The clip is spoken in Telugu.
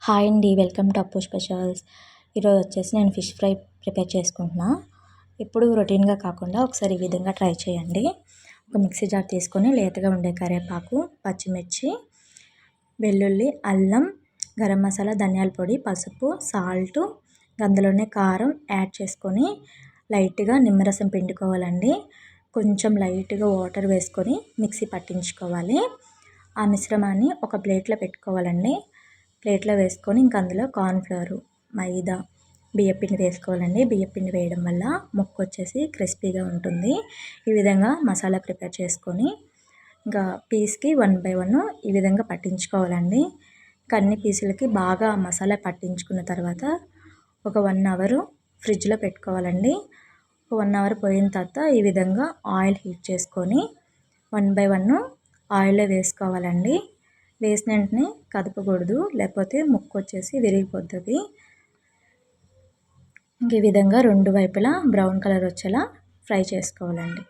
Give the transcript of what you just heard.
హాయ్ అండి, వెల్కమ్ టు అప్పు స్పెషల్స్. ఈరోజు వచ్చేసి నేను ఫిష్ ఫ్రై ప్రిపేర్ చేసుకుంటున్నా. ఇప్పుడు రొటీన్గా కాకుండా ఒకసారి ఈ విధంగా ట్రై చేయండి. ఒక మిక్సీ జార్ తీసుకొని లేతగా ఉండే కరివేపాకు, పచ్చిమిర్చి, వెల్లుల్లి, అల్లం, గరం మసాలా, ధనియాల పొడి, పసుపు, సాల్ట్, అందులోనే కారం యాడ్ చేసుకొని లైట్గా నిమ్మరసం పిండుకోవాలండి. కొంచెం లైట్గా వాటర్ వేసుకొని మిక్సీ పట్టించుకోవాలి. ఆ మిశ్రమాన్ని ఒక ప్లేట్లో పెట్టుకోవాలండి. ప్లేట్లో వేసుకొని ఇంక అందులో కార్న్ఫ్లవర్, మైదా, బియ్యపిండి వేసుకోవాలండి. బియ్యపిండి వేయడం వల్ల ముక్క వచ్చేసి క్రిస్పీగా ఉంటుంది. ఈ విధంగా మసాలా ప్రిపేర్ చేసుకొని ఇంకా పీస్కి 1 by 1 ఈ విధంగా పట్టించుకోవాలండి. అన్ని పీసులకి బాగా మసాలా పట్టించుకున్న తర్వాత ఒక 1 అవర్ ఫ్రిడ్జ్లో పెట్టుకోవాలండి. 1 అవర్ పోయిన తర్వాత ఈ విధంగా ఆయిల్ హీట్ చేసుకొని 1 by 1 ఆయిల్లో వేసుకోవాలండి. వేసిన వెంటనే కదపకూడదు, లేకపోతే ముక్క వచ్చేసి విరిగిపోతుంది. ఈ విధంగా 2 వైపులా బ్రౌన్ కలర్ వచ్చేలా ఫ్రై చేసుకోవాలండి.